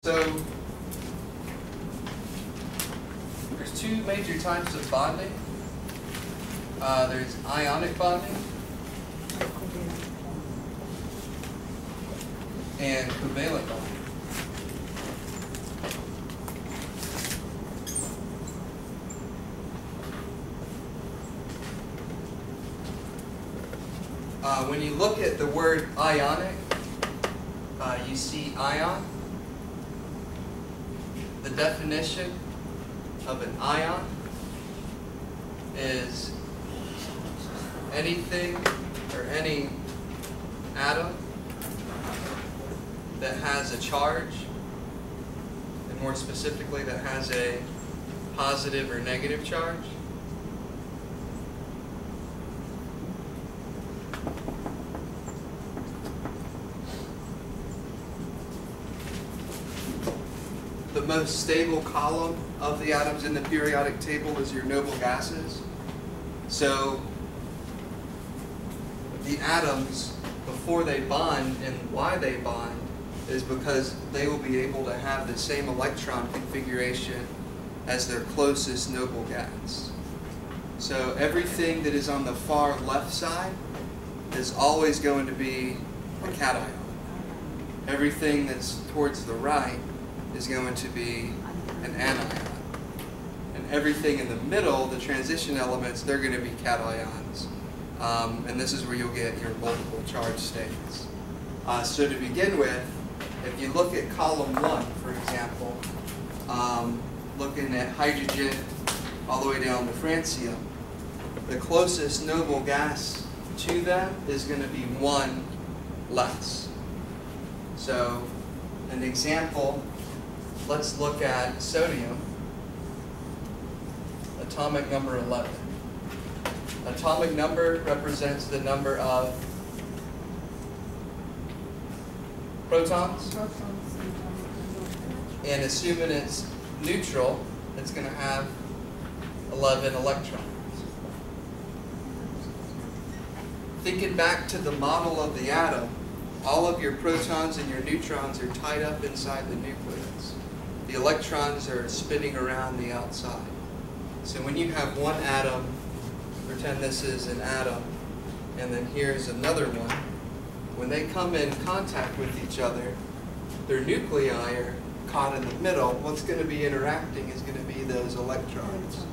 So there's two major types of bonding. There's ionic bonding and covalent bonding. When you look at the word ionic, you see ion. The definition of an ion is anything or any atom that has a charge, and more specifically that has a positive or negative charge. The most stable column of the atoms in the periodic table is your noble gases. So the atoms, before they bond, and why they bond, is because they will be able to have the same electron configuration as their closest noble gas. So everything that is on the far left side is always going to be a cation. Everything that's towards the right is going to be an anion. And everything in the middle, the transition elements, they're going to be cations. And this is where you'll get your multiple charge states. So to begin with, if you look at column 1, for example, looking at hydrogen all the way down to francium, the closest noble gas to them is going to be 1 less. So an example, let's look at sodium, atomic number 11. Atomic number represents the number of protons. And assuming it's neutral, it's going to have 11 electrons. Thinking back to the model of the atom, all of your protons and your neutrons are tied up inside the nucleus. The electrons are spinning around the outside. So when you have one atom, pretend this is an atom, and then here's another one, when they come in contact with each other, their nuclei are caught in the middle. What's going to be interacting is going to be those electrons.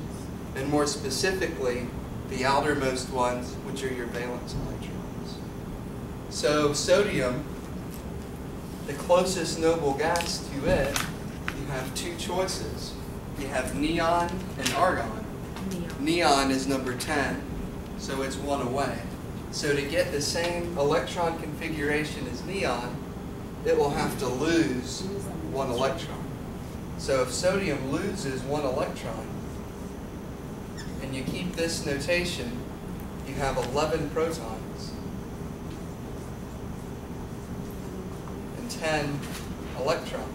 And more specifically, the outermost ones, which are your valence electrons. So sodium, the closest noble gas to it, you have two choices. You have neon and argon. Neon is number 10, so it's 1 away. So to get the same electron configuration as neon, it will have to lose 1 electron. So if sodium loses 1 electron, and you keep this notation, you have 11 protons and 10 electrons.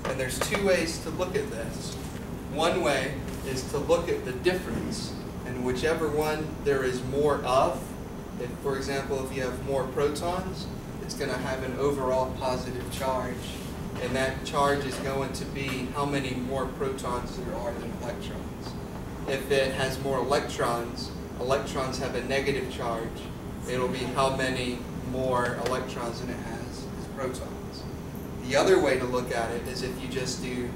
And there's two ways to look at this. One way is to look at the difference, and whichever one there is more of, if, for example, if you have more protons, it's going to have an overall positive charge, and that charge is going to be how many more protons there are than electrons. If it has more electrons, electrons have a negative charge, it'll be how many more electrons than it has as protons. The other way to look at it is if you just do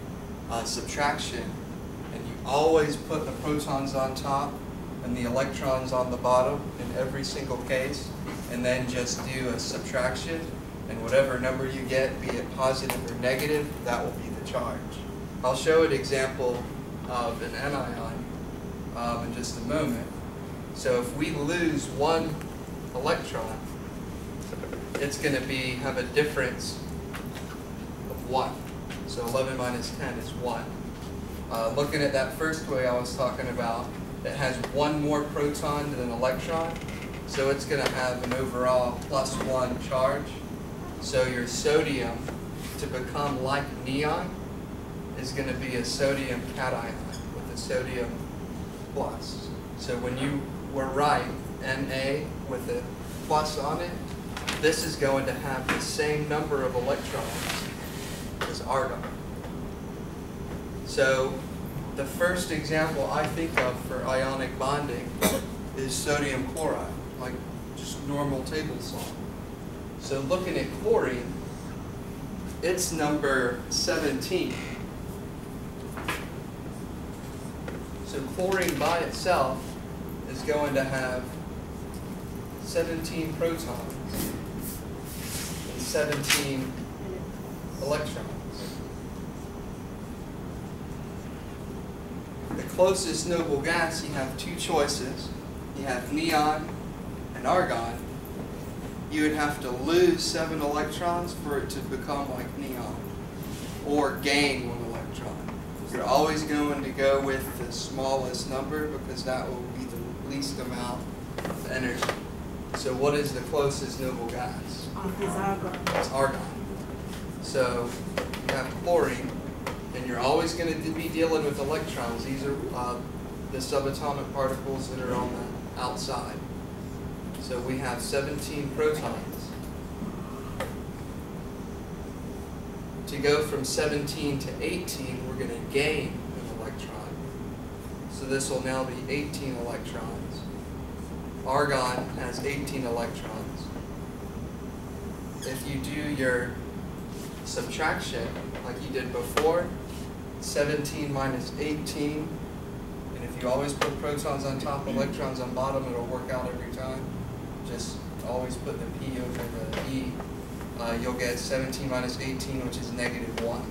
subtraction, and you always put the protons on top and the electrons on the bottom in every single case, and then just do a subtraction, and whatever number you get, be it positive or negative, that will be the charge. I'll show an example of an anion in just a moment. So if we lose 1 electron, it's going to have a difference of 1. So 11 minus 10 is 1. Looking at that first way I was talking about, it has 1 more proton than an electron, so it's going to have an overall +1 charge. So your sodium, to become like neon, is going to be a sodium cation with a sodium plus. So when you were right, Na with a plus on it, this is going to have the same number of electrons as argon. So the first example I think of for ionic bonding is sodium chloride, like just normal table salt. So looking at chlorine, it's number 17. So chlorine by itself is going to have 17 protons and 17 electrons. The closest noble gas, you have two choices. You have neon and argon. You would have to lose 7 electrons for it to become like neon, or gain 1 electron. You're always going to go with the smallest number because that will be the least amount of energy. So what is the closest noble gas? It's argon. It's argon. So you have chlorine, and you're always going to be dealing with electrons. These are the subatomic particles that are on the outside. So we have 17 protons. To go from 17 to 18, we're going to gain an electron. So this will now be 18 electrons. Argon has 18 electrons. If you do your subtraction like you did before, 17 minus 18, and if you always put protons on top, electrons on bottom, it'll work out every time. Just always put the P over the E. You'll get 17 minus 18, which is -1.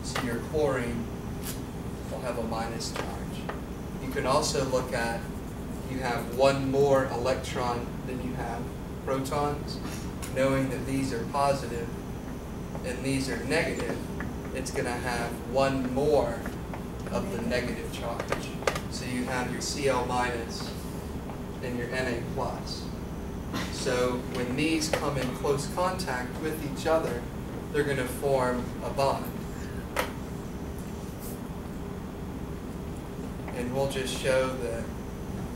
So your chlorine will have a minus charge. You can also look at, you have 1 more electron than you have protons. Knowing that these are positive and these are negative, it's going to have 1 more of the negative charge. So you have your Cl minus and your Na plus. So when these come in close contact with each other, they're going to form a bond. And we'll just show that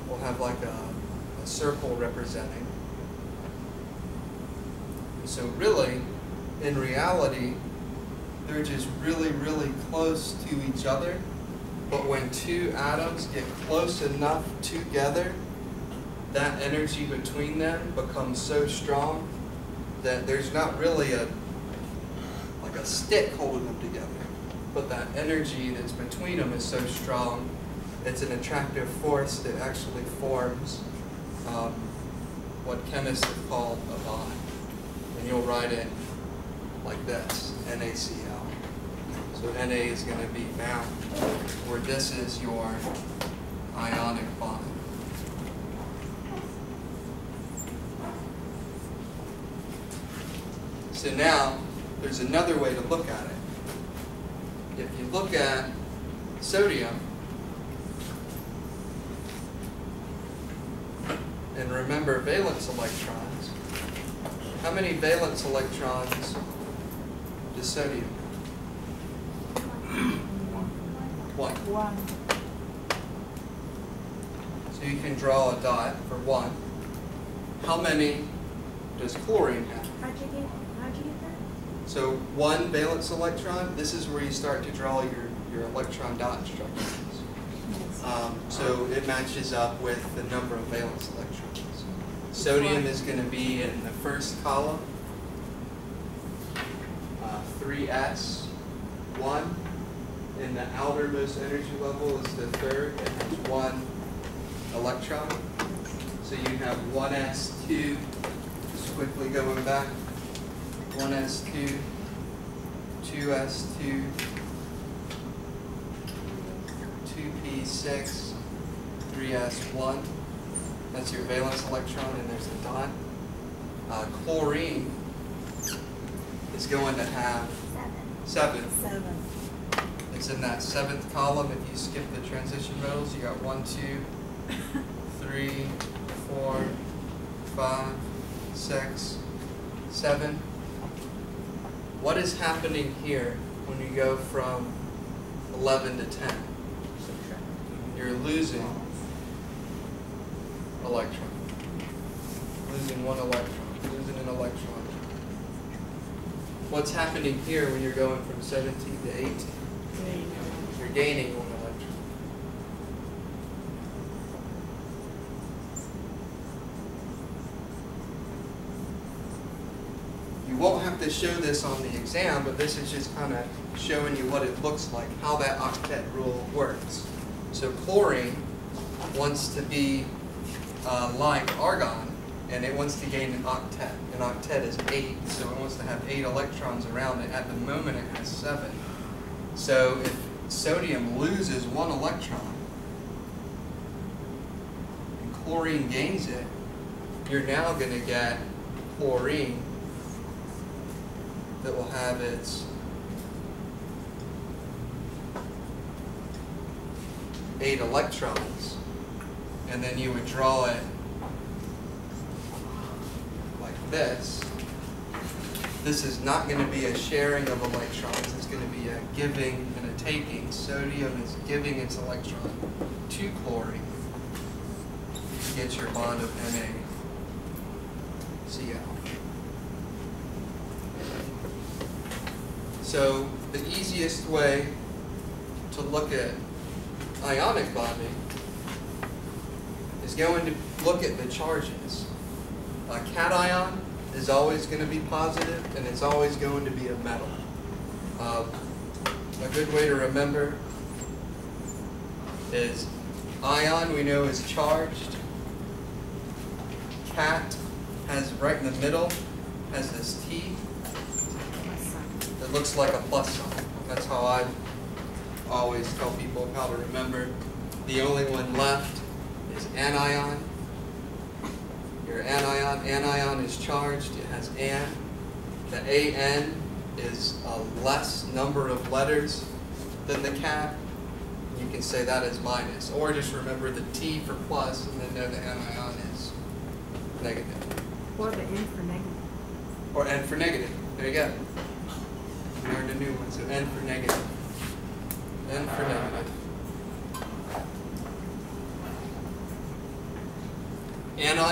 we'll have like a circle representing. So really, in reality, they're just really, really close to each other. But when 2 atoms get close enough together, that energy between them becomes so strong that there's not really like a stick holding them together. But that energy that's between them is so strong, it's an attractive force that actually forms what chemists have called a bond. And you'll write it like this, NaCl. So Na is going to be bound, where this is your ionic bond. So now, there's another way to look at it. If you look at sodium, and remember valence electrons, how many valence electrons does sodium have? 1. So you can draw a dot for 1. How many does chlorine have? How'd you get that? So 1 valence electron, this is where you start to draw your electron dot structures. So it matches up with the number of valence electrons. Sodium is going to be in the first column, 3s, 1. And the outermost energy level is the third, it has 1 electron. So you have 1s2, just quickly going back, 1s2, 2s2, 2p6, 3s1. That's your valence electron, and there's the dot. Chlorine is going to have 7. It's in that 7th column. If you skip the transition metals, you got 1, 2, 3, 4, 5, 6, 7. What is happening here when you go from 11 to 10? You're losing electron. Losing 1 electron. losing an electron. What's happening here when you're going from 17 to 18? You're gaining one electron. You won't have to show this on the exam, but this is just kind of showing you what it looks like, how that octet rule works. So chlorine wants to be like argon, and it wants to gain an octet. An octet is 8, so it wants to have 8 electrons around it. At the moment it has 7. So if sodium loses 1 electron, and chlorine gains it, you're now going to get chlorine that will have its 8 electrons, and then you would draw it like this. This is not going to be a sharing of electrons, it's going to be a giving and a taking. Sodium is giving its electron to chlorine to get your bond of NaCl. So the easiest way to look at ionic bonding is going to look at the charges. A cation is always going to be positive, and it's always going to be a metal. A good way to remember is ion, we know, is charged. Cat has right in the middle, has this T. It looks like a plus sign. That's how I always tell people how to remember. The only one left is anion. Your anion is charged. It has an. The an is a less number of letters than the cat. You can say that is minus. Or just remember the T for plus and then know the anion is negative. Or the N for negative. Or N for negative. There you go. We learned a new one. So N for negative. N for negative. Anion